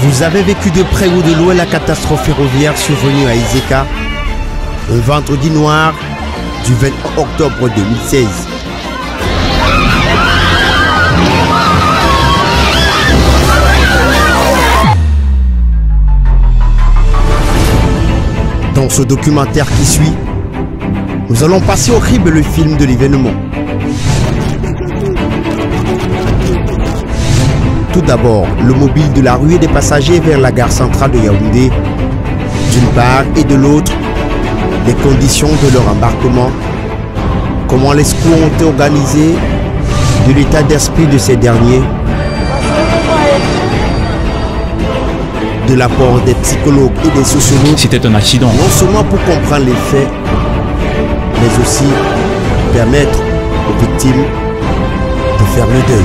Vous avez vécu de près ou de loin la catastrophe ferroviaire survenue à Iseka, un vendredi noir du 21 octobre 2016. Dans ce documentaire qui suit, nous allons passer au crible le film de l'événement. Tout d'abord, le mobile de la ruée des passagers vers la gare centrale de Yaoundé, d'une part, et de l'autre, les conditions de leur embarquement, comment les secours ont été organisés, de l'état d'esprit de ces derniers, de l'apport des psychologues et des sociologues. C'était un accident. Non seulement pour comprendre les faits, mais aussi permettre aux victimes de faire le deuil.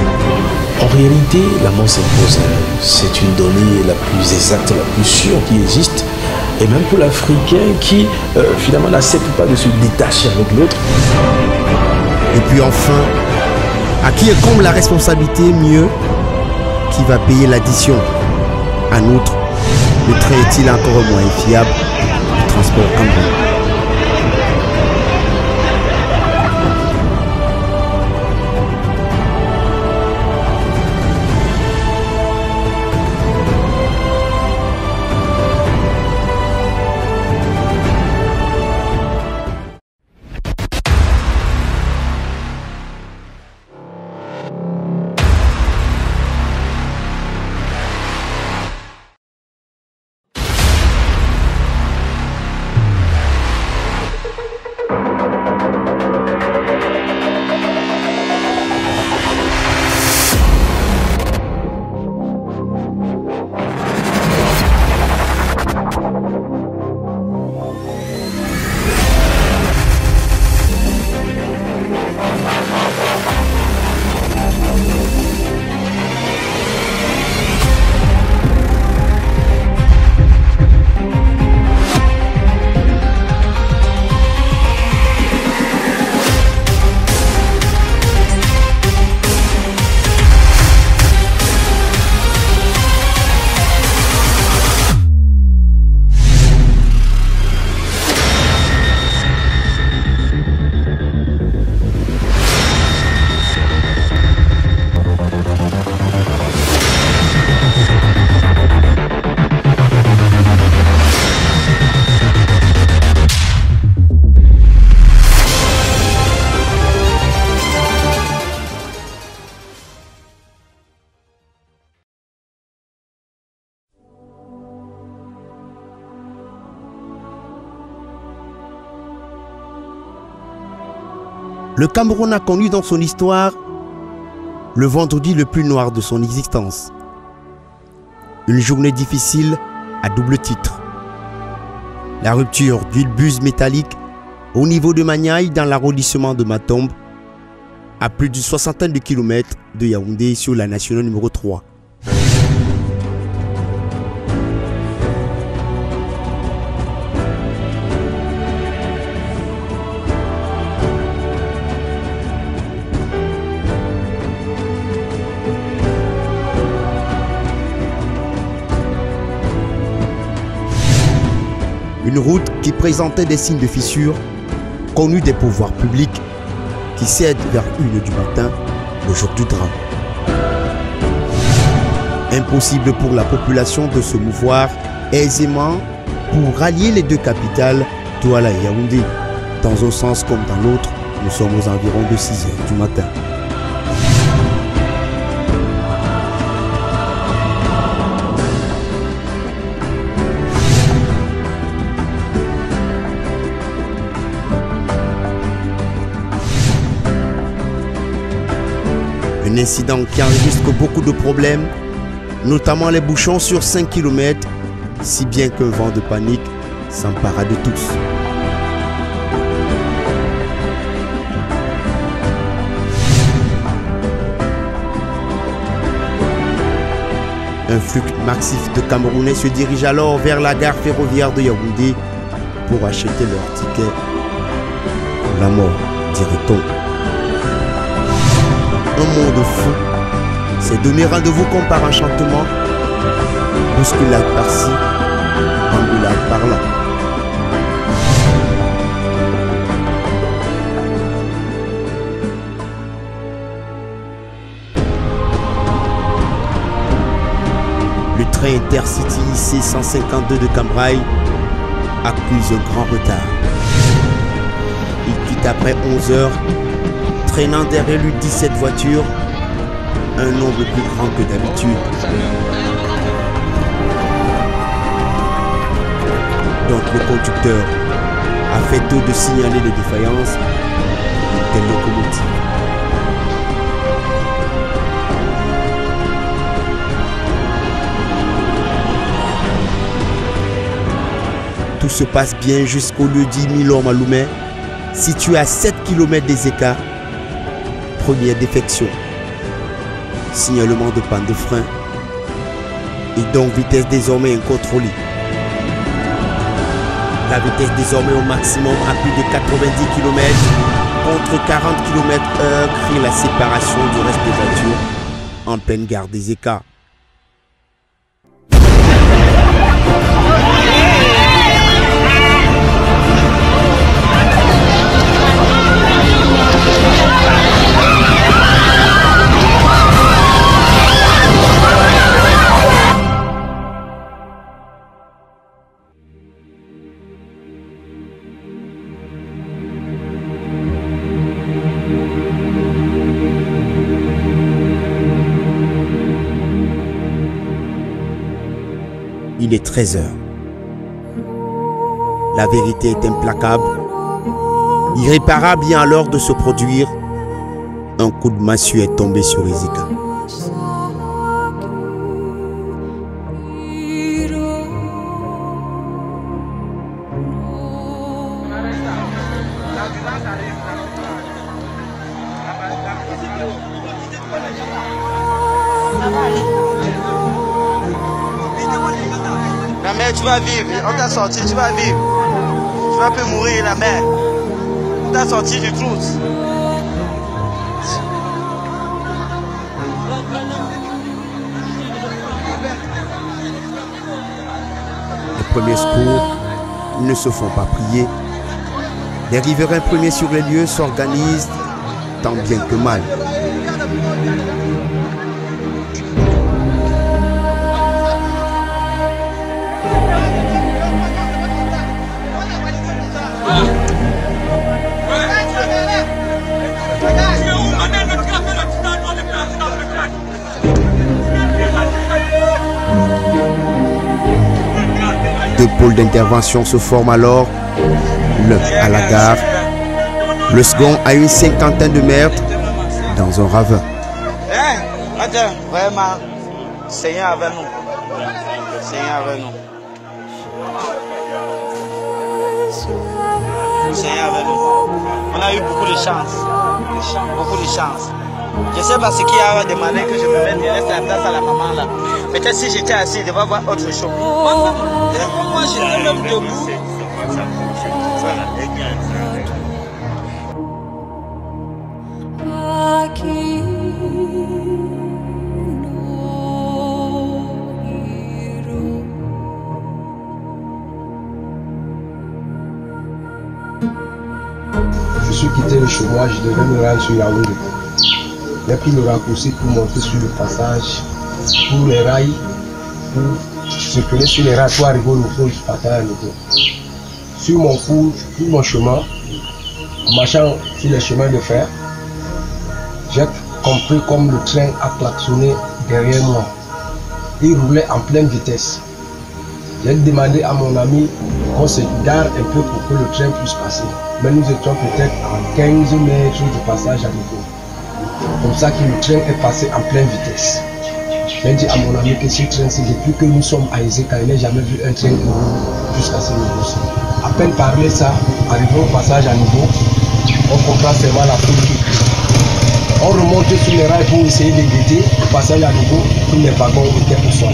En réalité, la mort s'impose. C'est une donnée la plus exacte, la plus sûre qui existe. Et même pour l'Africain qui, finalement, n'accepte pas de se détacher avec l'autre. Et puis enfin, à qui incombe la responsabilité mieux? Qui va payer l'addition? En outre, le train est-il encore un moyen fiable de transport en commun? Le Cameroun a connu dans son histoire le vendredi le plus noir de son existence. Une journée difficile à double titre. La rupture du bus métallique au niveau de Maniaï dans l'arrondissement de Matombe, à plus d'une soixantaine de kilomètres de Yaoundé sur la nationale numéro 3. Une route qui présentait des signes de fissure, connue des pouvoirs publics, qui cède vers 1h du matin, le jour du drame. Impossible pour la population de se mouvoir aisément pour rallier les deux capitales, Douala et Yaoundé. Dans un sens comme dans l'autre, nous sommes aux environs de 6h du matin. Un incident qui enregistre beaucoup de problèmes, notamment les bouchons sur 5 km, si bien qu'un vent de panique s'empara de tous. Un flux massif de Camerounais se dirige alors vers la gare ferroviaire de Yaoundé pour acheter leur ticket. La mort, dirait-on. Un monde fou s'est donné rendez-vous comme par enchantement bousculade par-ci, embouilade par-là. Le train Intercity IC152 de Cambrai accuse un grand retard. Il quitte après 11 heures, traînant derrière lui 17 voitures, un nombre plus grand que d'habitude. Donc le conducteur a fait tôt de signaler les défaillances d'une telle locomotive. Tout se passe bien jusqu'au lieu dit Milor-Maloumet, situé à 7 km des écarts. Première défection. Signalement de panne de frein. Et donc vitesse désormais incontrôlée. La vitesse désormais au maximum à plus de 90 km contre 40 km/h crée la séparation du reste des voitures en pleine gare des écarts. Il est 13 heures. La vérité est implacable. Irréparable vient alors de se produire. Un coup de massue est tombé sur Ezeka. La mère, tu vas vivre, on t'a sorti, tu vas vivre. Tu vas plus mourir, la mère. On t'a sorti du trou. Les premiers secours ne se font pas prier. Les riverains premiers sur les lieux s'organisent tant bien que mal. Deux pôles d'intervention se forment alors, l'un à la gare, le second à une cinquantaine de mètres dans un ravin. Attends, vraiment, Seigneur avec nous. Seigneur avec nous. Seigneur avec nous. On a eu beaucoup de chance. Beaucoup de chance. Je sais pas ce qui a demandé que je me mette, je laisse la place à la maman là. Peut-être si j'étais assis, je vais voir autre chose. Moi, j'étais même debout. Je suis quitté de chez moi, je devais me rendre sur la route. J'ai pris le raccourci pour monter sur le passage, pour les rails, pour circuler sur les rails pour arriver au niveau du partage à nouveau. Sur mon cours, sur mon chemin, en marchant sur les chemins de fer, j'ai compris comme le train a klaxonné derrière moi. Il roulait en pleine vitesse. J'ai demandé à mon ami qu'on se gare un peu pour que le train puisse passer. Mais nous étions peut-être à 15 mètres du passage à nouveau. Comme ça que le train est passé en pleine vitesse. J'ai dit à mon ami que ce train, c'est depuis que nous sommes à Ezeka, il n'a jamais vu un train jusqu'à ce niveau-ci. À peine parler ça, arrivé au passage à nouveau, on comprend seulement la foule qui crie. On remonte sur les rails pour essayer de guetter. Au passage à nouveau, tous les wagons étaient au sol.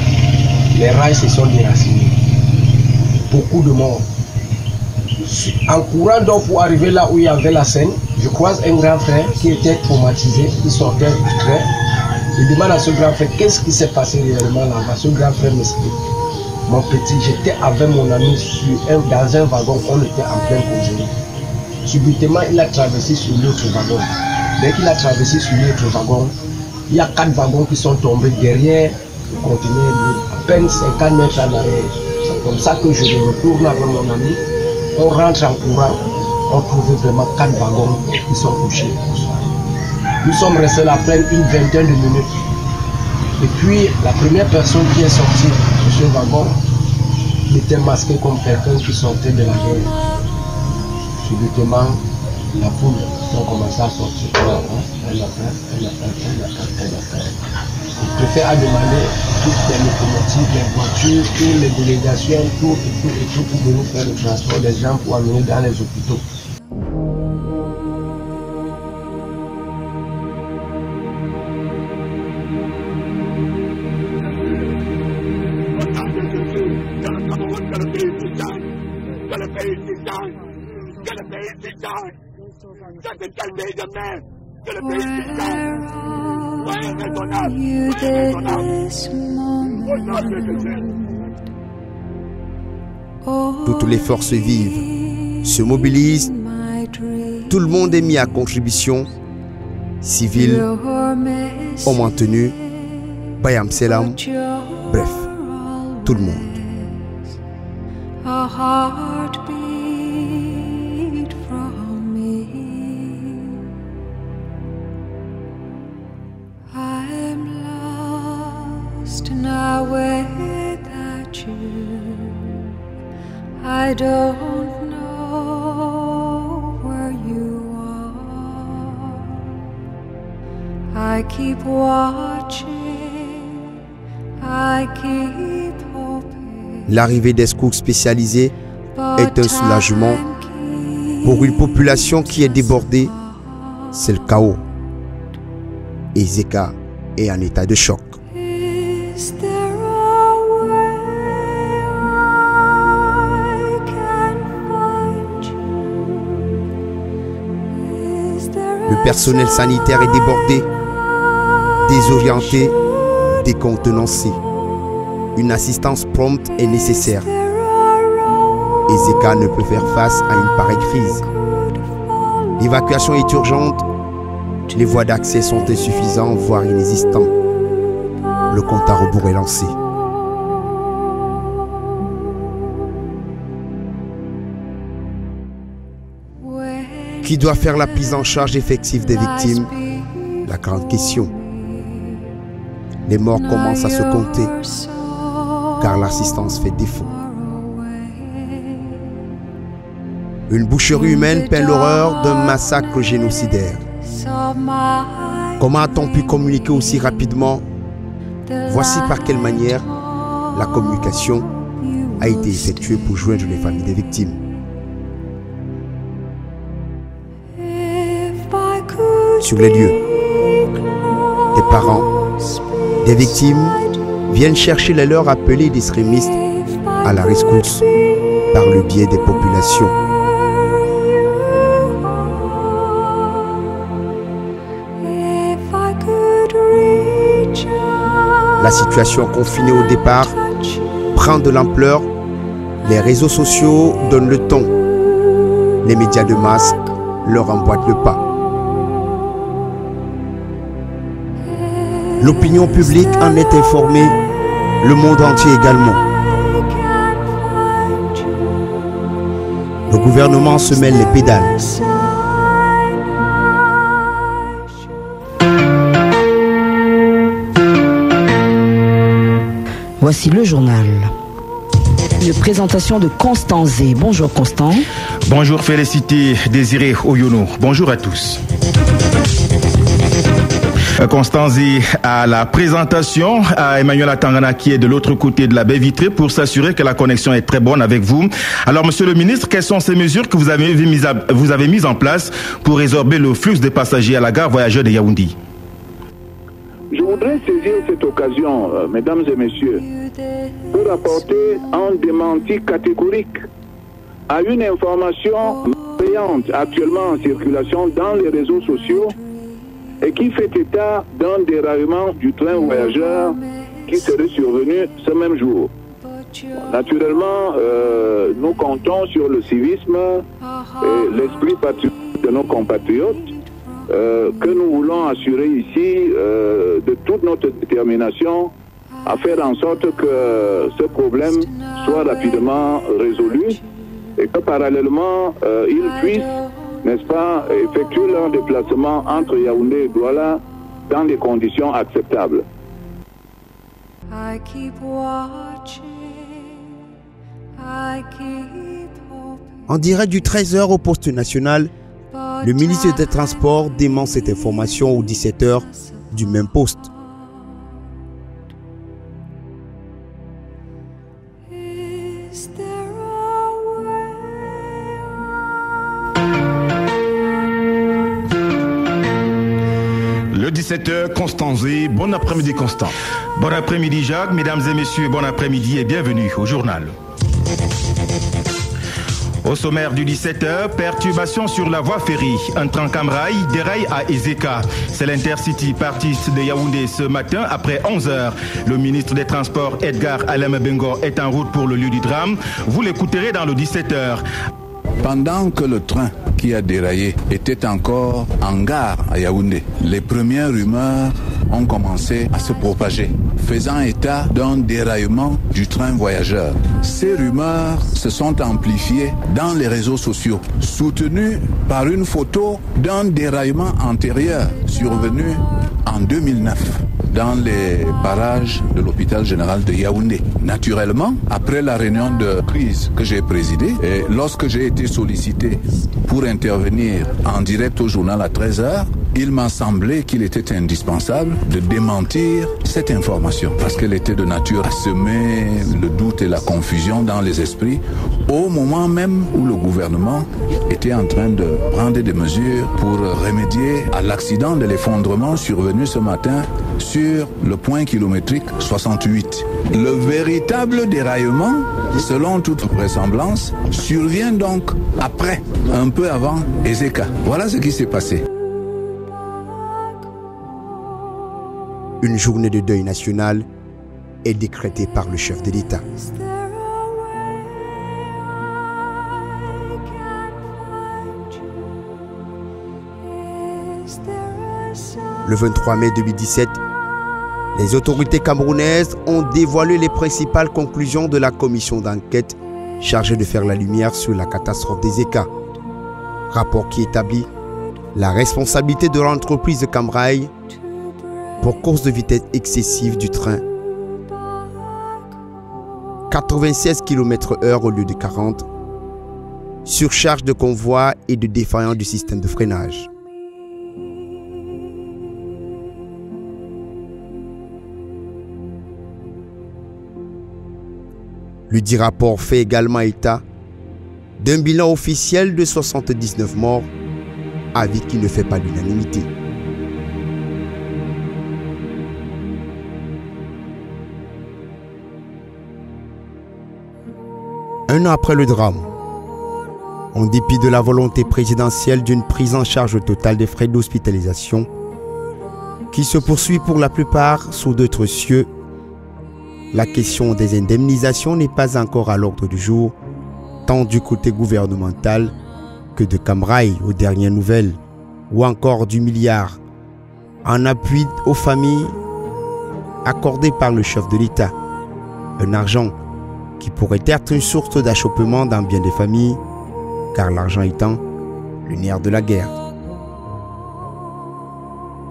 Les rails se sont déracinés. Beaucoup de morts. En courant donc pour arriver là où il y avait la scène, je croise un grand frère qui était traumatisé, qui sortait du train. Je demande à ce grand frère qu'est-ce qui s'est passé réellement là-bas. Ce grand frère m'explique. Mon petit, j'étais avec mon ami dans un wagon, on était en plein causerie. Subitement, il a traversé sur l'autre wagon. Dès qu'il a traversé sur l'autre wagon, il y a 4 wagons qui sont tombés derrière le conteneur, à peine 50 mètres en arrière. C'est comme ça que je me retourne avec mon ami. On rentre en courant, on trouve vraiment 4 wagons qui sont touchés. Nous sommes restés là près une vingtaine de minutes. Et puis, la première personne qui est sortie de ce wagon, il était masqué comme quelqu'un qui sortait de la guerre. Subitement, la foule a commencé à sortir. Le préfet a demandé toutes les locomotives, les voitures, toutes les délégations, tout pour venir faire le transport des gens pour amener dans les hôpitaux. Toutes les forces vives se mobilisent, tout le monde est mis à contribution, civils, hommes en tenue, Bayam Selam, bref, tout le monde. I don't know where you are. I keep watching, I keep hoping. L'arrivée des secours spécialisés est un soulagement pour une population qui est débordée. C'est le chaos. Ezeka est en état de choc. Le personnel sanitaire est débordé, désorienté, décontenancé. Une assistance prompte est nécessaire. Ezeka ne peut faire face à une pareille crise. L'évacuation est urgente. Les voies d'accès sont insuffisantes, voire inexistantes. Le compte à rebours est lancé. Qui doit faire la prise en charge effective des victimes? La grande question. Les morts commencent à se compter, car l'assistance fait défaut. Une boucherie humaine peint l'horreur d'un massacre génocidaire. Comment a-t-on pu communiquer aussi rapidement? Voici par quelle manière la communication a été effectuée pour joindre les familles des victimes. Sur les lieux, des parents, des victimes viennent chercher les leurs appelés d'extrémistes à la rescousse par le biais des populations. La situation confinée au départ prend de l'ampleur. Les réseaux sociaux donnent le ton. Les médias de masse leur emboîtent le pas. L'opinion publique en est informée, le monde entier également. Le gouvernement se mêle les pédales. Voici le journal. Une présentation de Constant Zé. Bonjour Constant. Bonjour Félicité, Désiré Oyono. Bonjour à tous. Constant Zé à la présentation, à Emmanuel Atangana qui est de l'autre côté de la baie vitrée pour s'assurer que la connexion est très bonne avec vous. Alors Monsieur le Ministre, quelles sont ces mesures que vous avez mises en place pour résorber le flux de passagers à la gare voyageurs de Yaoundé? Je voudrais saisir cette occasion, mesdames et messieurs, pour apporter un démenti catégorique à une information payante actuellement en circulation dans les réseaux sociaux et qui fait état d'un déraillement du train voyageur qui serait survenu ce même jour. Naturellement, nous comptons sur le civisme et l'esprit patriotique de nos compatriotes que nous voulons assurer ici de toute notre détermination à faire en sorte que ce problème soit rapidement résolu et que parallèlement ils puissent, n'est-ce pas, effectuer leur déplacement entre Yaoundé et Douala dans des conditions acceptables. En direct du 13h au poste national, le ministre des Transports dément cette information aux 17h du même poste. Le 17h, Constant Zé. Bon après-midi, Constant. Bon après-midi, Jacques. Mesdames et messieurs, bon après-midi et bienvenue au journal. Au sommaire du 17h, perturbation sur la voie ferry. Un train Camraï déraille à Ezeka. C'est l'Intercity parti de Yaoundé ce matin après 11h. Le ministre des Transports, Edgar Alem Bengo, est en route pour le lieu du drame. Vous l'écouterez dans le 17h. Pendant que le train qui a déraillé était encore en gare à Yaoundé, les premières rumeurs ont commencé à se propager, faisant état d'un déraillement du train voyageur. Ces rumeurs se sont amplifiées dans les réseaux sociaux, soutenues par une photo d'un déraillement antérieur survenu en 2009 dans les parages de l'hôpital général de Yaoundé. Naturellement, après la réunion de crise que j'ai présidée, et lorsque j'ai été sollicité pour intervenir en direct au journal à 13h, il m'a semblé qu'il était indispensable de démentir cette information parce qu'elle était de nature à semer le doute et la confusion dans les esprits au moment même où le gouvernement était en train de prendre des mesures pour remédier à l'accident de l'effondrement survenu ce matin sur le point kilométrique 68. Le véritable déraillement, selon toute vraisemblance, survient donc après, un peu avant Ezeka. Voilà ce qui s'est passé. Une journée de deuil national est décrétée par le chef de l'État. Le 23 mai 2017, les autorités camerounaises ont dévoilé les principales conclusions de la commission d'enquête chargée de faire la lumière sur la catastrophe d'Ezeka. Rapport qui établit la responsabilité de l'entreprise de Camraï pour cause de vitesse excessive du train. 96 km/h au lieu de 40, surcharge de convoi et de défaillance du système de freinage. Le dit rapport fait également état d'un bilan officiel de 79 morts, avis qui ne fait pas l'unanimité. Un an après le drame, en dépit de la volonté présidentielle d'une prise en charge totale des frais d'hospitalisation, qui se poursuit pour la plupart sous d'autres cieux, la question des indemnisations n'est pas encore à l'ordre du jour, tant du côté gouvernemental que de Camraï aux dernières nouvelles, ou encore du milliard en appui aux familles accordé par le chef de l'État. Un argent qui pourrait être une source d'achoppement dans bien des familles, car l'argent étant le nerf de la guerre.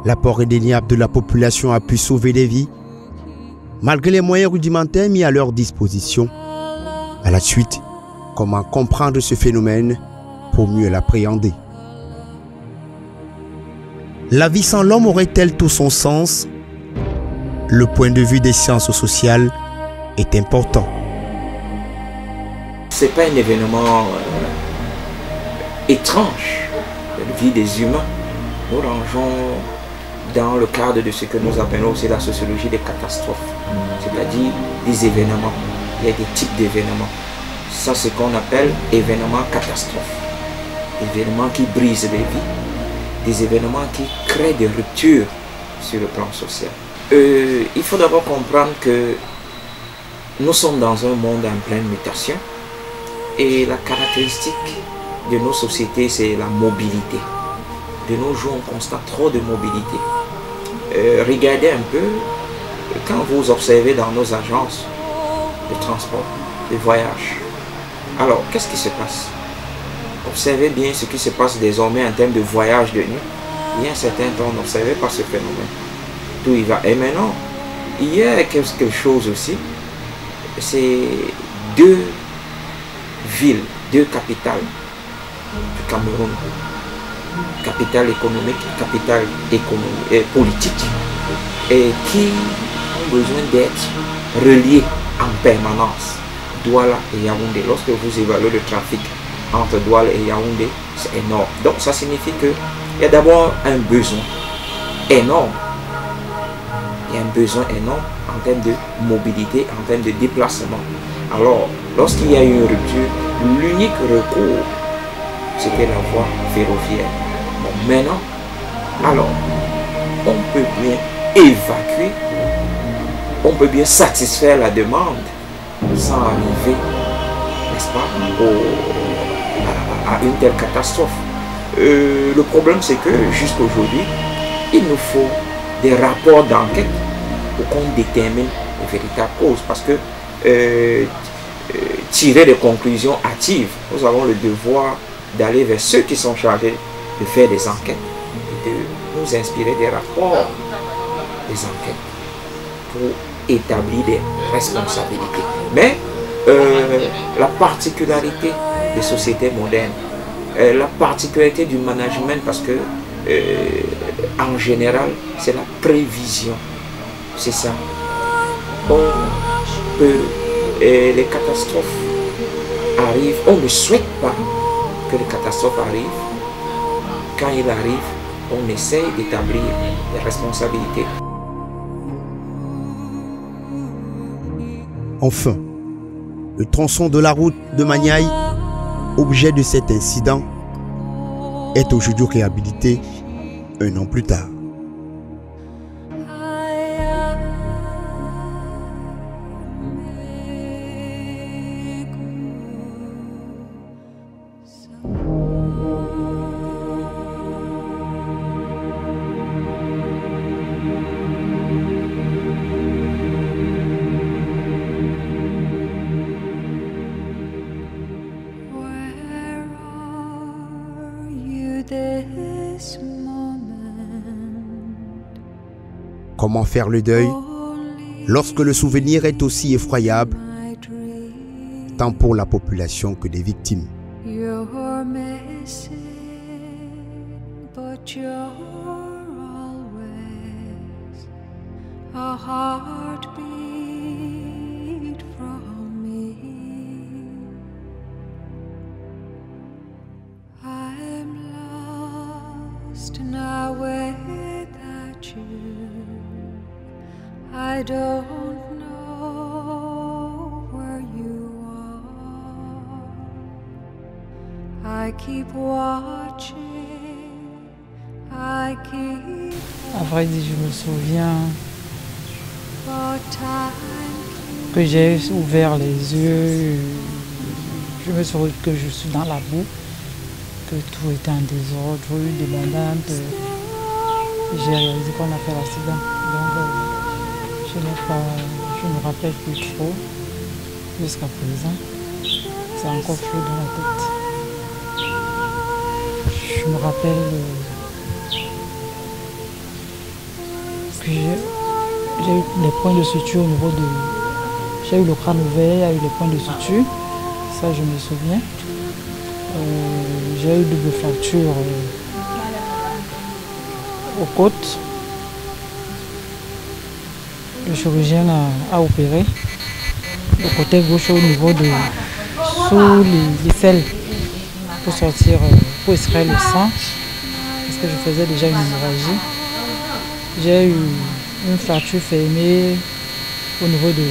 L'apport indéniable de la population a pu sauver des vies, malgré les moyens rudimentaires mis à leur disposition. À la suite, comment comprendre ce phénomène pour mieux l'appréhender? La vie sans l'homme aurait-elle tout son sens? Le point de vue des sciences sociales est important. Ce n'est pas un événement étrange de la vie des humains. Nous rangeons dans le cadre de ce que nous appelons aussi la sociologie des catastrophes, c'est-à-dire des événements. Il y a des types d'événements. Ça, c'est ce qu'on appelle événements catastrophes. Des événements qui brisent des vies, des événements qui créent des ruptures sur le plan social. Il faut d'abord comprendre que nous sommes dans un monde en pleine mutation et la caractéristique de nos sociétés, c'est la mobilité. De nos jours, on constate trop de mobilité. Regardez un peu, quand vous observez dans nos agences de transport, de voyage, alors qu'est-ce qui se passe? Observez bien ce qui se passe désormais en termes de voyage de nuit. Il y a un certain temps, on n'observait pas ce phénomène. Tout y va. Et maintenant, il y a quelque chose aussi, c'est deux villes, deux capitales du Cameroun, capitale économique, capitale politique, et qui ont besoin d'être reliées en permanence. Douala et Yaoundé, lorsque vous évaluez le trafic entre Douala et Yaoundé, c'est énorme. Donc ça signifie qu'il y a d'abord un besoin énorme. Il y a un besoin énorme en termes de mobilité, en termes de déplacement. Alors, lorsqu'il y a eu une rupture, l'unique recours, c'était la voie ferroviaire. Bon, maintenant, alors, on peut bien évacuer, on peut bien satisfaire la demande sans arriver, n'est-ce pas, à une telle catastrophe. Le problème, c'est que jusqu'aujourd'hui, il nous faut des rapports d'enquête pour qu'on détermine les véritables causes. Parce que tirer des conclusions hâtives, nous avons le devoir d'aller vers ceux qui sont chargés de faire des enquêtes et de nous inspirer des rapports, des enquêtes pour établir des responsabilités. Mais la particularité des sociétés modernes, la particularité du management, parce que en général, c'est la prévision. C'est ça. On peut, les catastrophes arrivent, on ne souhaite pas que les catastrophes arrivent. Quand il arrive, on essaye d'établir des responsabilités. Enfin, le tronçon de la route de Maniaï, objet de cet incident, est aujourd'hui réhabilité un an plus tard. Comment faire le deuil lorsque le souvenir est aussi effroyable, tant pour la population que des victimes? You're missing, but you're always a heartbeat from me. I'm lost now without you. I don't know where you are. I keep watching. I keep. À vrai dire, je me souviens que j'ai ouvert les yeux. Je me souviens que je suis dans la boue, que tout était en désordre, débandante. J'ai réalisé qu'on a fait l'accident. Donc, je ne me rappelle plus trop jusqu'à présent. C'est encore flou dans la tête. Je me rappelle que j'ai eu les points de suture au niveau de... J'ai eu le crâne ouvert, il y a eu les points de suture. Ça, je me souviens. J'ai eu double fracture aux côtes. Le chirurgien a opéré le côté gauche au niveau de sous les selles pour sortir, pour extraire le sang, parce que je faisais déjà une hémorragie. J'ai eu une fracture fermée au niveau de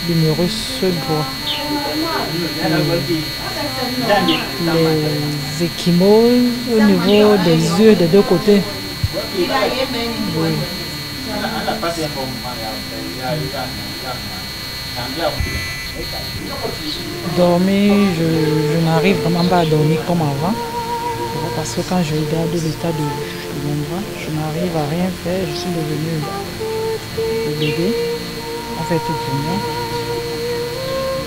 l'humérus droit. Les échymoses au niveau des yeux des deux côtés. Oui. Dormir, je n'arrive vraiment pas à dormir comme avant. Parce que quand je regarde l'état de mon bras, je n'arrive à rien faire. Je suis devenue le bébé. On fait tout pour moi.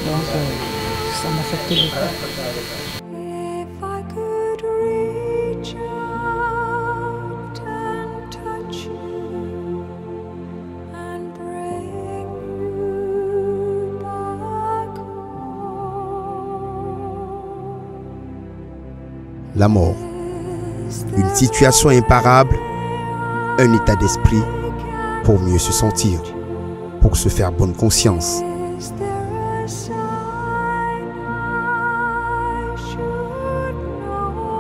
Donc, ça m'affecte beaucoup. If I could reach out and touch you and bring you back La mort, une situation imparable, un état d'esprit pour mieux se sentir, pour se faire bonne conscience. is there a sign I should know?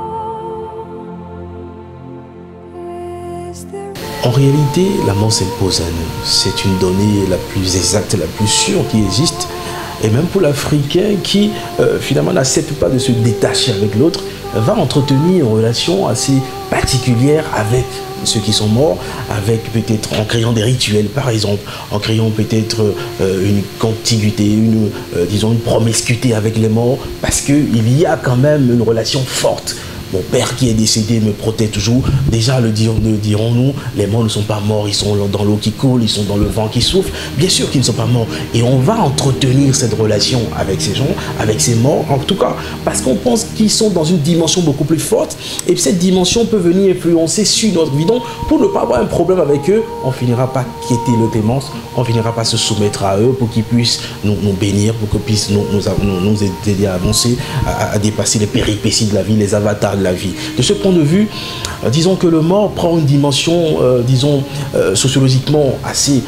Is there En réalité, la mort s'impose à nous. C'est une donnée la plus exacte, la plus sûre qui existe. Et même pour l'Africain qui, finalement, n'accepte pas de se détacher avec l'autre, va entretenir une relation assez particulière avec ceux qui sont morts, avec peut-être en créant des rituels, par exemple, en créant peut-être une contiguïté, disons une promiscuité avec les morts, parce qu'il y a quand même une relation forte. Mon père qui est décédé me protège toujours. Déjà, dirons-nous, les morts ne sont pas morts, ils sont dans l'eau qui coule, ils sont dans le vent qui souffle. Bien sûr qu'ils ne sont pas morts. Et on va entretenir cette relation avec ces gens, avec ces morts, en tout cas, parce qu'on pense qu'ils sont dans une dimension beaucoup plus forte. Et cette dimension peut venir influencer sur notre vie. Donc, pour ne pas avoir un problème avec eux, on finira par quitter le clémence, on finira par se soumettre à eux pour qu'ils puissent nous bénir, pour qu'ils puissent nous aider à avancer, à dépasser les péripéties de la vie, les avatars de la vie. De ce point de vue, disons que le mort prend une dimension, sociologiquement assez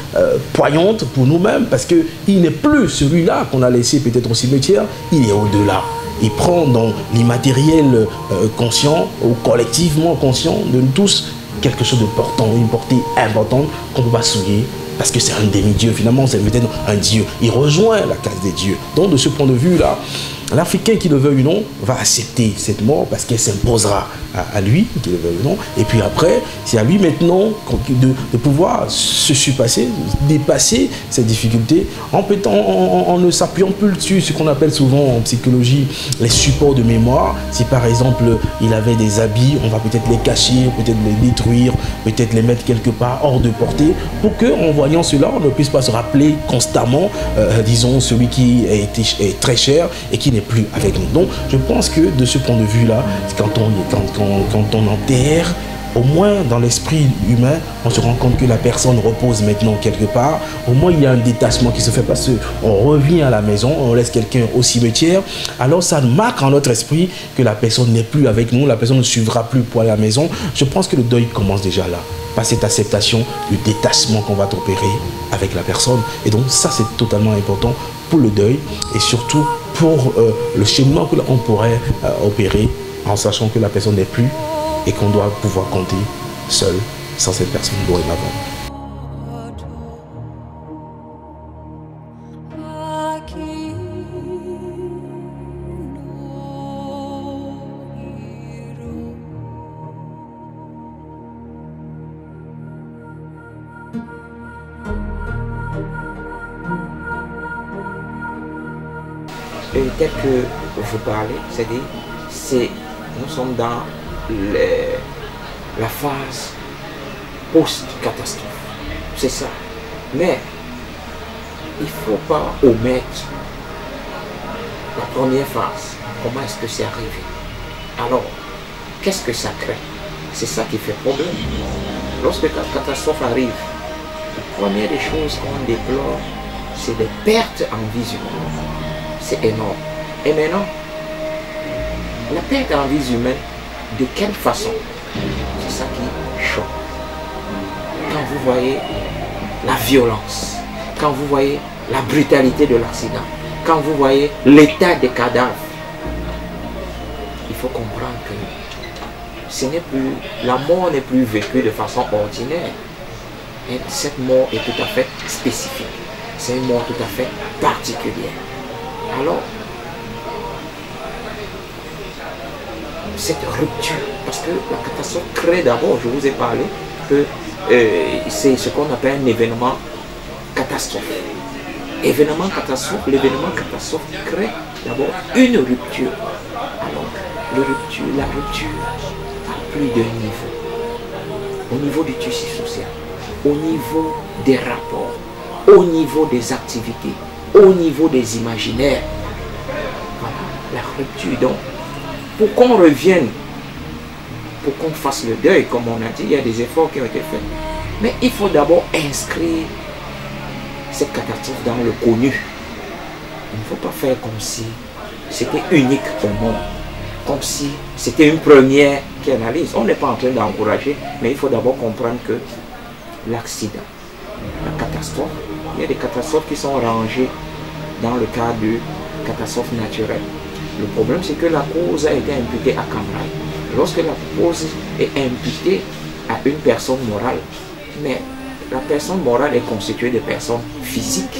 poignante pour nous-mêmes, parce qu'il n'est plus celui-là qu'on a laissé peut-être au cimetière, il est au-delà. Il prend dans l'immatériel conscient ou collectivement conscient de nous tous quelque chose de portant, une portée importante qu'on ne peut pas souiller. Parce que c'est un demi-dieu, finalement, c'est peut-être un dieu. Il rejoint la case des dieux. Donc, de ce point de vue-là, l'Africain, qui le veuille ou non, va accepter cette mort parce qu'elle s'imposera à lui, qui le veuille ou non. Et puis après, c'est à lui maintenant de pouvoir se surpasser, dépasser cette difficulté en ne s'appuyant plus sur ce qu'on appelle souvent en psychologie les supports de mémoire. Si par exemple, il avait des habits, on va peut-être les cacher, peut-être les détruire, peut-être les mettre quelque part hors de portée, pour qu'en voyant cela, on ne puisse pas se rappeler constamment, disons, celui qui est très cher et qui n'est plus avec nous. Donc, je pense que de ce point de vue-là, quand on enterre, au moins dans l'esprit humain, on se rend compte que la personne repose maintenant quelque part. Au moins, il y a un détachement qui se fait parce qu'on revient à la maison, on laisse quelqu'un au cimetière. Alors, ça marque en notre esprit que la personne n'est plus avec nous, la personne ne suivra plus pour aller à la maison. Je pense que le deuil commence déjà là, par cette acceptation du détachement qu'on va opérer avec la personne. Et donc, ça, c'est totalement important pour le deuil et surtout pour le cheminement que l'on pourrait opérer en sachant que la personne n'est plus et qu'on doit pouvoir compter seul sans cette personne dorénavant. Tel que vous parlez, c'est-à-dire, nous sommes dans la phase post-catastrophe. C'est ça. Mais il ne faut pas omettre la première phase. Comment est-ce que c'est arrivé? Alors, qu'est-ce que ça crée? C'est ça qui fait problème. Lorsque la catastrophe arrive, la première des choses qu'on déplore, c'est des pertes en vie humaine. C'est énorme. Et maintenant, la perte en vie humaine, de quelle façon? C'est ça qui choque. Quand vous voyez la violence, quand vous voyez la brutalité de l'accident, quand vous voyez l'état des cadavres, il faut comprendre que ce n'est plus, la mort n'est plus vécue de façon ordinaire. Et cette mort est tout à fait spécifique. C'est une mort tout à fait particulière. Alors, cette rupture, parce que la catastrophe crée d'abord, je vous ai parlé, que c'est ce qu'on appelle un événement catastrophique. l'événement catastrophe crée d'abord une rupture. Alors, la rupture à plus d'un niveau. Au niveau du tissu social, au niveau des rapports, au niveau des activités, au niveau des imaginaires. Voilà, la rupture. Donc, pour qu'on revienne, pour qu'on fasse le deuil, comme on a dit, il y a des efforts qui ont été faits. Mais il faut d'abord inscrire cette catastrophe dans le connu. Il ne faut pas faire comme si c'était unique au monde, comme si c'était une première qui analyse. On n'est pas en train d'encourager, mais il faut d'abord comprendre que l'accident, la catastrophe, il y a des catastrophes qui sont rangées dans le cadre de catastrophes naturelles. Le problème, c'est que la cause a été imputée à Cambrai. Lorsque la cause est imputée à une personne morale, mais la personne morale est constituée de personnes physiques.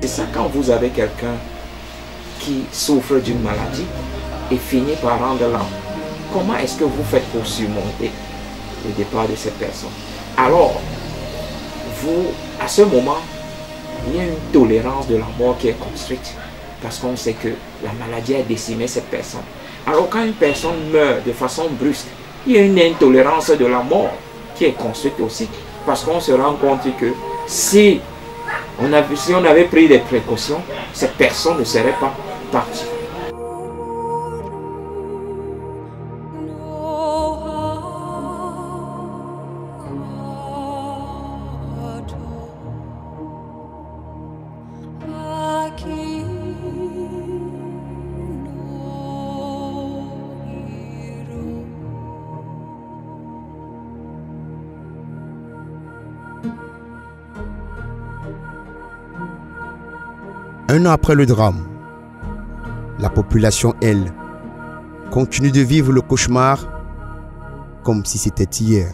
C'est ça quand vous avez quelqu'un qui souffre d'une maladie et finit par rendre l'âme. Comment est-ce que vous faites pour surmonter le départ de cette personne? Alors, vous, à ce moment, il y a une tolérance de la mort qui est construite parce qu'on sait que la maladie a décimé cette personne. Alors quand une personne meurt de façon brusque, il y a une intolérance de la mort qui est construite aussi parce qu'on se rend compte que si on avait pris des précautions, cette personne ne serait pas partie. Un an après le drame, la population, elle, continue de vivre le cauchemar comme si c'était hier.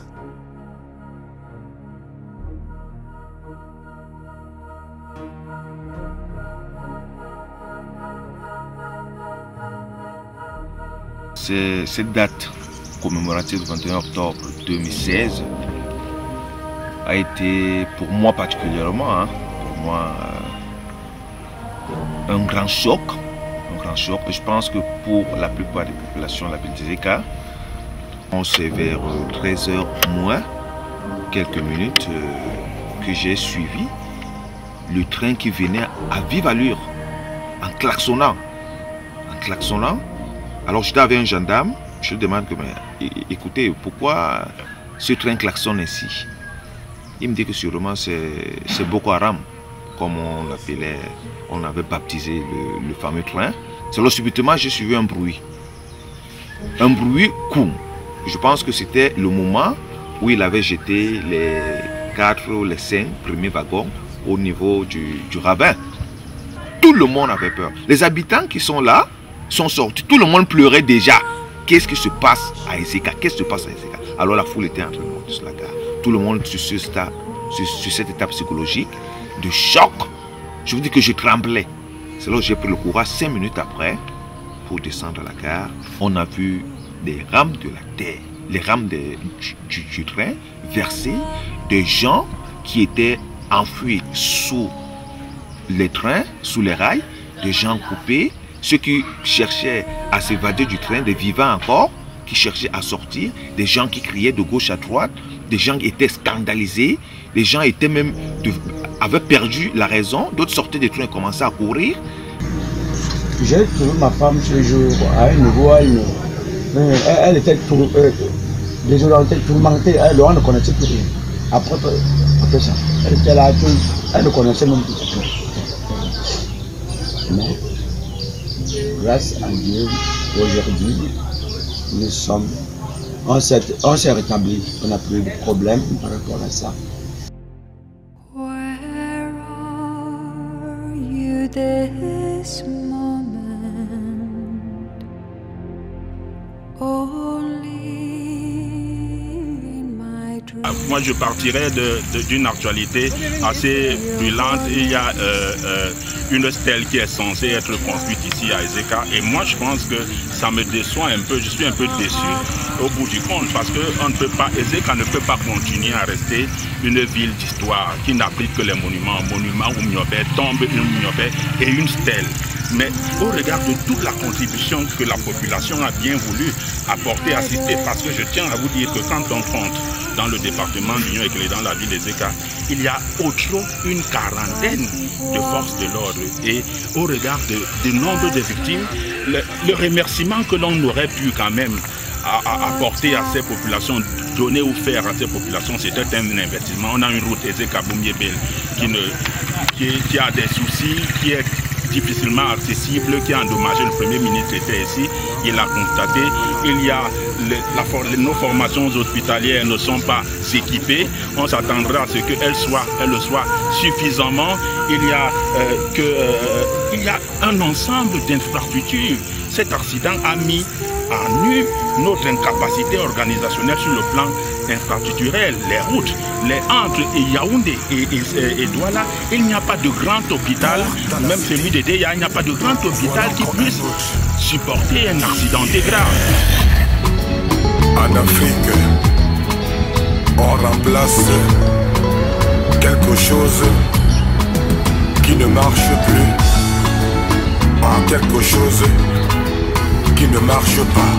Cette date commémorative du 21 octobre 2016 a été pour moi particulièrement, pour moi, un grand choc. Et je pense que pour la plupart des populations de la ville d'Ezeka, c'est vers 13h moins quelques minutes que j'ai suivi le train qui venait à vive allure, en klaxonnant. Alors j'étais avec un gendarme, je lui demande, écoutez, pourquoi ce train klaxonne ainsi? Il me dit que sûrement c'est Boko Haram, comme on l'appelait, on avait baptisé le fameux train. C'est là subitement j'ai suivi un bruit court. Je pense que c'était le moment où il avait jeté les 4 ou les 5 premiers wagons au niveau du ravin. Tout le monde avait peur. Les habitants qui sont là sont sortis. Tout le monde pleurait déjà. Qu'est-ce qui se passe à Ezeka? Alors la foule était en train de monter sur la gare. Tout le monde sur cette étape psychologique de choc. Je vous dis que je tremblais. C'est là où j'ai pris le courage 5 minutes après pour descendre à la gare. On a vu des rames de la terre, les rames du train versées, des gens qui étaient enfouis sous les trains, sous les rails, des gens coupés, ceux qui cherchaient à s'évader du train, des vivants encore, qui cherchaient à sortir, des gens qui criaient de gauche à droite, des gens qui étaient scandalisés, des gens étaient même avaient perdu la raison, d'autres sortaient des trains et commençaient à courir. J'ai trouvé ma femme ce jour à un niveau, elle était désorientée, tourmentée, elle ne connaissait plus rien. Après ça, elle était là, elle ne connaissait même plus. Mais, grâce à Dieu, aujourd'hui, on s'est rétabli, on n'a plus de problème par rapport à ça. Where are you this moment? Only in my dreams. Moi, je partirais d'une actualité assez brûlante. Il y a une stèle qui est censée être construite ici à Ezeka. Et moi, je pense que ça me déçoit un peu. Je suis un peu déçu au bout du compte parce que Ezeka ne peut pas continuer à rester une ville d'histoire qui n'applique que les monuments. Monument ou Mniobé, tombe une Mniobé et une stèle. Mais au regard de toute la contribution que la population a bien voulu apporter, assister, parce que je tiens à vous dire que quand on compte dans le département d'Union et dans la ville d'Ezeka, il y a autrement une quarantaine de forces de l'ordre. Et au regard du nombre de victimes, le remerciement que l'on aurait pu quand même apporter à ces populations, donner ou faire à ces populations, c'était un investissement. On a une route Ezeka-Boumiébel qui a des soucis, qui est difficilement accessible, qui a endommagé. Le Premier ministre était ici, il a constaté. Il y a nos formations hospitalières ne sont pas équipées. On s'attendra à ce qu'elles le soient suffisamment. Il y a un ensemble d'infrastructures. Cet accident a mis à nu notre incapacité organisationnelle sur le plan infrastructurel, les routes, les entre Yaoundé et Douala. Il n'y a pas de grand hôpital, même celui de Déa, il n'y a pas de grand hôpital qui puisse supporter un accidenté grave. En Afrique, on remplace quelque chose qui ne marche plus en quelque chose qui ne marche pas.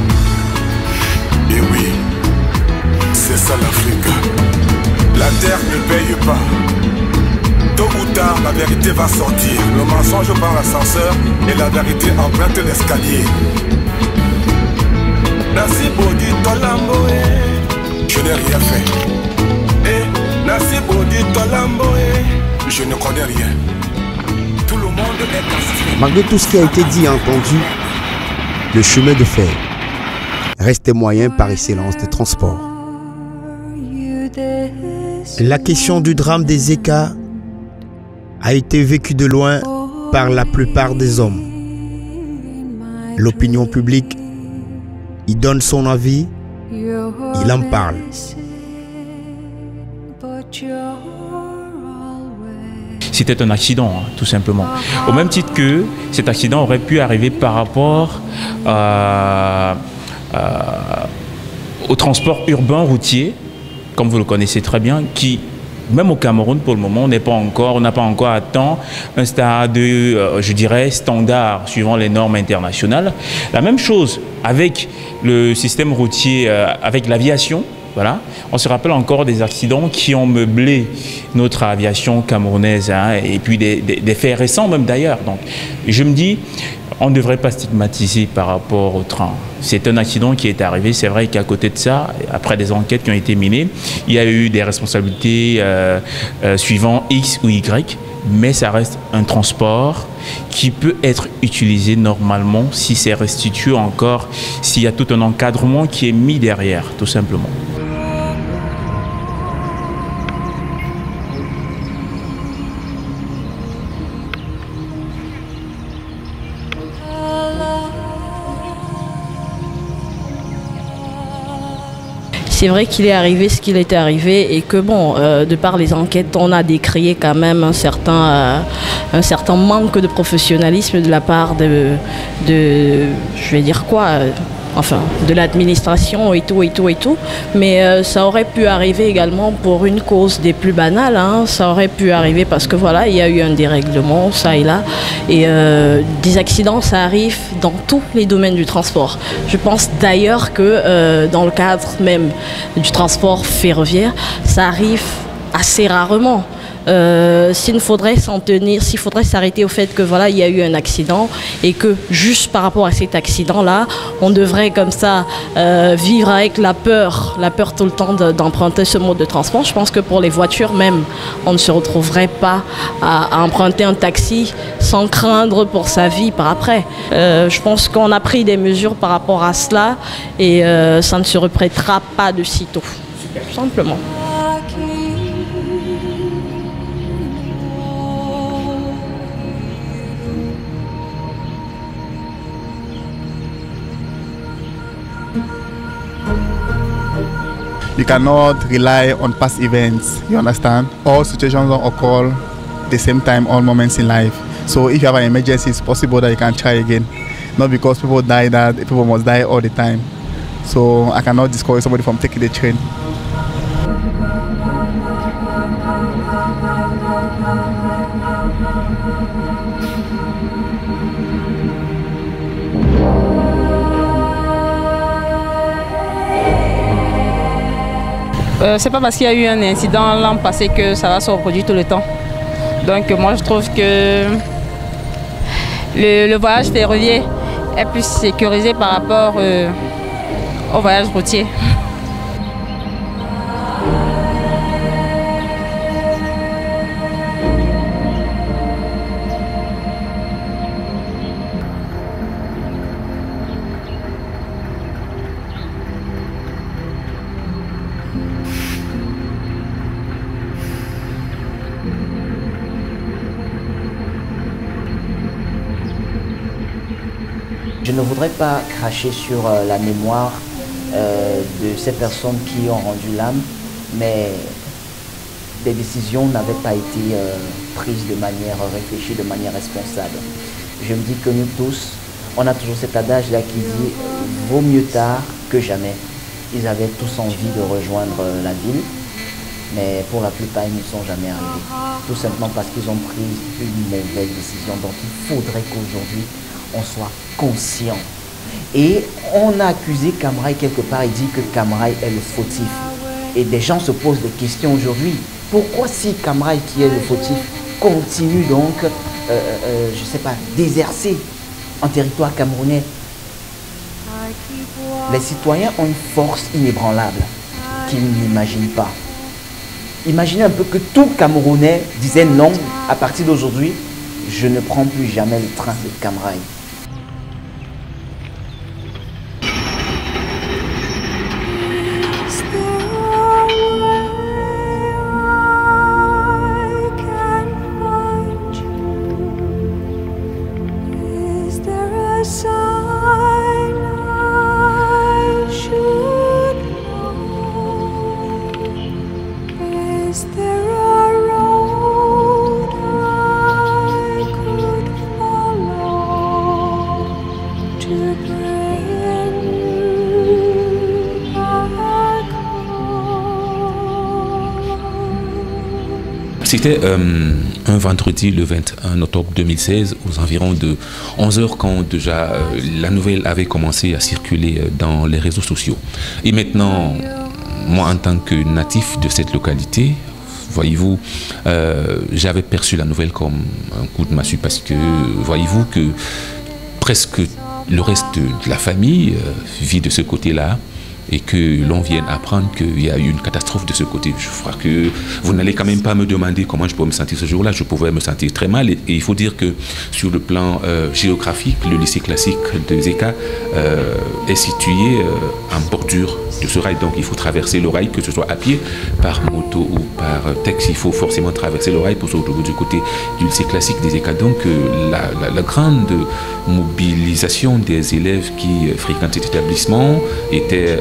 Et oui, c'est ça l'Afrique. La terre ne paye pas. Tôt ou tard, la vérité va sortir. Le mensonge par l'ascenseur et la vérité emprunte l'escalier. Nasi Bodi Tolamboé, je n'ai rien fait. Et Nasi Bodi Tolamboé, je ne connais rien. Tout le monde est castré. Malgré tout ce qui a été dit et entendu, le chemin de fer reste moyen par excellence de transport. La question du drame des Zeka a été vécue de loin par la plupart des hommes. L'opinion publique y donne son avis, il en parle. C'était un accident, hein, tout simplement. Au même titre que cet accident aurait pu arriver par rapport au transport urbain routier, comme vous le connaissez très bien, qui, même au Cameroun pour le moment, on n'a pas encore atteint un stade, je dirais, standard suivant les normes internationales. La même chose avec le système routier, avec l'aviation. Voilà. On se rappelle encore des accidents qui ont meublé notre aviation camerounaise, hein, et puis des faits récents même d'ailleurs. Donc je me dis, on ne devrait pas stigmatiser par rapport au train. C'est un accident qui est arrivé. C'est vrai qu'à côté de ça, après des enquêtes qui ont été menées, il y a eu des responsabilités suivant X ou Y, mais ça reste un transport qui peut être utilisé normalement si c'est restitué encore, s'il y a tout un encadrement qui est mis derrière, tout simplement. C'est vrai qu'il est arrivé ce qu'il était arrivé et que bon, de par les enquêtes, on a décrié quand même un certain manque de professionnalisme de la part de je vais dire quoi, enfin, de l'administration et tout. Mais ça aurait pu arriver également pour une cause des plus banales. Hein. Ça aurait pu arriver parce que voilà, il y a eu un dérèglement, ça et là. Et des accidents, ça arrive dans tous les domaines du transport. Je pense d'ailleurs que dans le cadre même du transport ferroviaire, ça arrive assez rarement. S'il faudrait s'en tenir, s'il faudrait s'arrêter au fait que voilà, il y a eu un accident et que juste par rapport à cet accident-là, on devrait comme ça vivre avec la peur tout le temps d'emprunter ce mode de transport. Je pense que pour les voitures même, on ne se retrouverait pas à emprunter un taxi sans craindre pour sa vie par après. Je pense qu'on a pris des mesures par rapport à cela et ça ne se répétera pas de sitôt, tout simplement. You cannot rely on past events, you understand? All situations don't occur at the same time, all moments in life. So if you have an emergency, it's possible that you can try again. Not because people die that people must die all the time. So I cannot discourage somebody from taking the train. C'est pas parce qu'il y a eu un incident l'an passé que ça va se reproduire tout le temps. Donc moi je trouve que le voyage ferroviaire est plus sécurisé par rapport au voyage routier. Je ne voudrais pas cracher sur la mémoire de ces personnes qui ont rendu l'âme, mais des décisions n'avaient pas été prises de manière réfléchie, de manière responsable. Je me dis que nous tous, on a toujours cet adage-là qui dit « vaut mieux tard que jamais ». Ils avaient tous envie de rejoindre la ville, mais pour la plupart, ils ne sont jamais arrivés. Tout simplement parce qu'ils ont pris une mauvaise décision. Donc il faudrait qu'aujourd'hui, on soit conscient. Et on a accusé Camrail quelque part et dit que Camrail est le fautif. Et des gens se posent des questions aujourd'hui. Pourquoi si Camrail qui est le fautif continue donc, je ne sais pas, d'exercer en territoire camerounais? Les citoyens ont une force inébranlable qu'ils n'imaginent pas. Imaginez un peu que tout Camerounais disait non, à partir d'aujourd'hui, je ne prends plus jamais le train de Camrail. C'était un vendredi le 21 octobre 2016 aux environs de 11h quand déjà la nouvelle avait commencé à circuler dans les réseaux sociaux. Et maintenant, moi en tant que natif de cette localité, voyez-vous, j'avais perçu la nouvelle comme un coup de massue parce que, voyez-vous, que presque le reste de la famille vit de ce côté-là. Et que l'on vienne apprendre qu'il y a eu une catastrophe de ce côté. Je crois que vous n'allez quand même pas me demander comment je pouvais me sentir ce jour-là. Je pouvais me sentir très mal. Et il faut dire que sur le plan géographique, le lycée classique de Zeka est situé en bordure de ce rail. Donc il faut traverser le rail, que ce soit à pied, par moto ou par taxi. Il faut forcément traverser le rail pour se retrouver du côté du lycée classique des Zeka. Donc la grande mobilisation des élèves qui fréquentent cet établissement était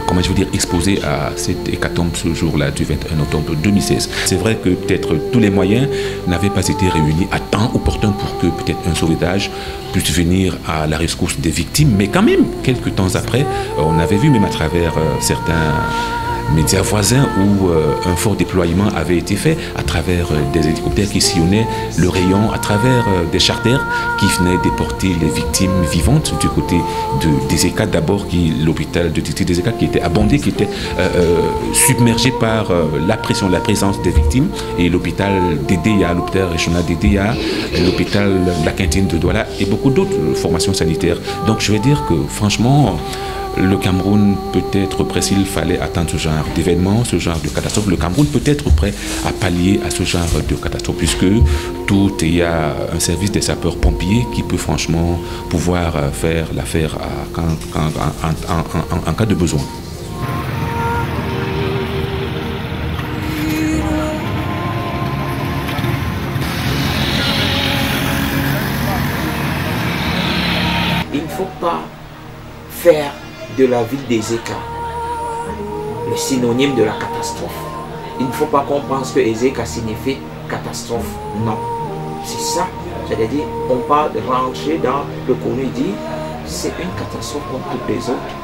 comment je veux dire, exposé à cette hécatombe ce jour-là du 21 octobre 2016. C'est vrai que peut-être tous les moyens n'avaient pas été réunis à temps opportun pour que peut-être un sauvetage puisse venir à la rescousse des victimes, mais quand même, quelques temps après, on avait vu même à travers certains médias voisins où un fort déploiement avait été fait à travers des hélicoptères qui sillonnaient le rayon, à travers des charters qui venaient déporter les victimes vivantes du côté de Zeka. D'abord, l'hôpital de Titi Zeka qui était abondé, qui était submergé par la pression, la présence des victimes, et l'hôpital d'Edéa, l'hôpital régional d'Edéa, l'hôpital de la Quintine de Douala et beaucoup d'autres formations sanitaires. Donc je vais dire que franchement, le Cameroun peut être prêt, s'il fallait attendre ce genre d'événement, ce genre de catastrophe, le Cameroun peut être prêt à pallier à ce genre de catastrophe, puisque il y a un service des sapeurs-pompiers qui peut franchement pouvoir faire l'affaire en cas de besoin. Il ne faut pas faire de la ville des Zeka le synonyme de la catastrophe. Il ne faut pas qu'on pense que Zeka signifie catastrophe. Non. C'est ça. C'est-à-dire, on parle de rentrer dans le connu et dire c'est une catastrophe comme toutes les autres.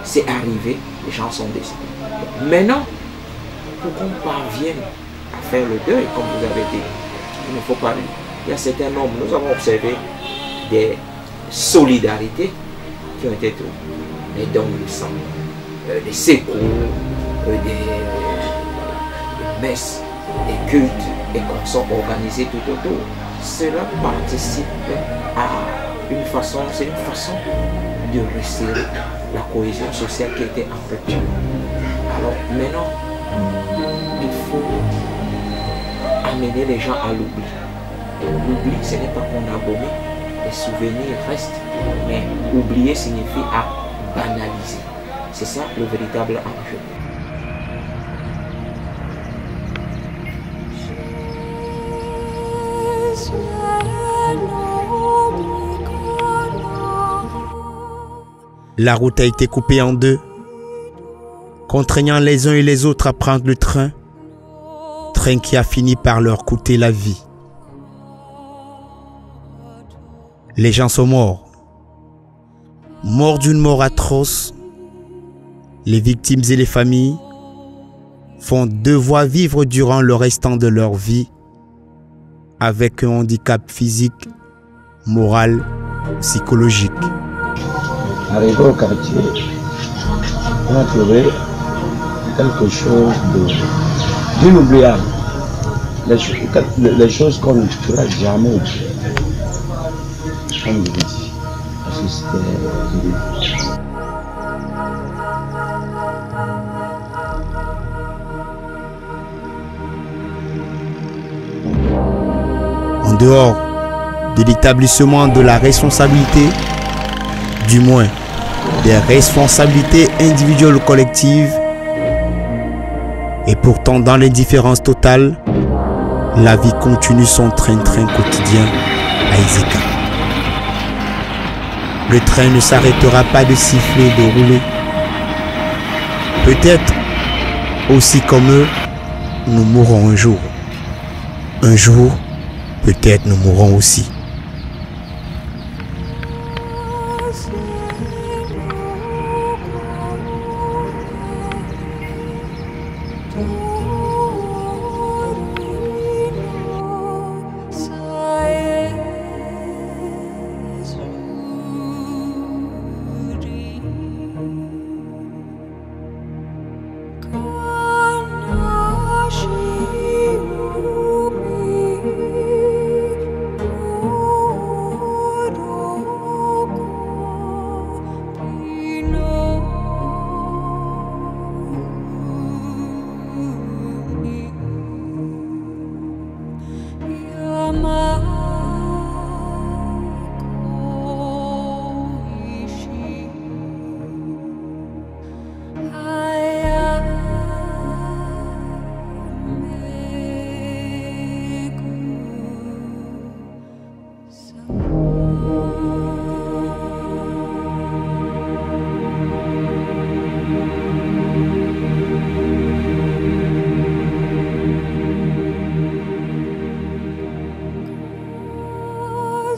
C'est arrivé, les gens sont décédés. Maintenant, pour qu'on parvienne à faire le deuil, comme vous avez dit, il ne faut pas. Il y a certains nombres, nous avons observé des solidarités qui ont été trouvées. Des dons de sang, des secours, des messes, des cultes et consorts organisés tout autour. Cela participe à une façon, c'est une façon de resserrer la cohésion sociale qui était en rupture. Alors maintenant, il faut amener les gens à l'oubli. L'oubli, ce n'est pas qu'on a gommé, les souvenirs restent, mais oublier signifie à banaliser. C'est ça le véritable enjeu. La route a été coupée en deux, contraignant les uns et les autres à prendre le train qui a fini par leur coûter la vie. Les gens sont morts. Morts d'une mort atroce. Les victimes et les familles vont devoir vivre durant le restant de leur vie avec un handicap physique, moral, psychologique. Arrivé au quartier, on a trouvé quelque chose d'inoubliable. Les choses qu'on ne fera jamais oublier. Comme je vous dis, parce que c'était... En dehors de l'établissement de la responsabilité, du moins des responsabilités individuelles ou collectives, et pourtant dans l'indifférence totale, la vie continue son train-train quotidien à Ezeka. Le train ne s'arrêtera pas de siffler et de rouler. Peut-être, aussi comme eux, nous mourrons un jour. Un jour, peut-être nous mourrons aussi.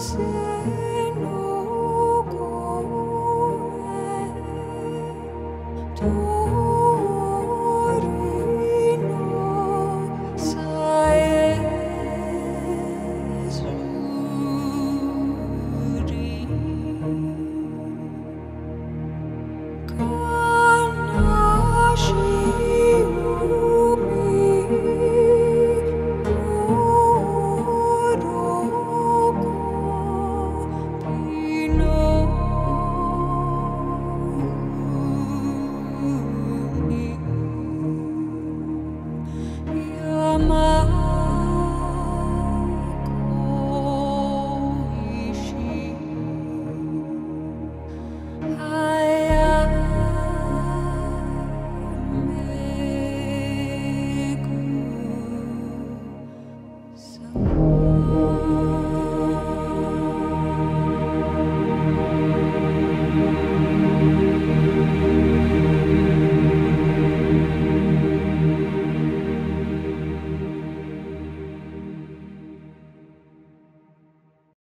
say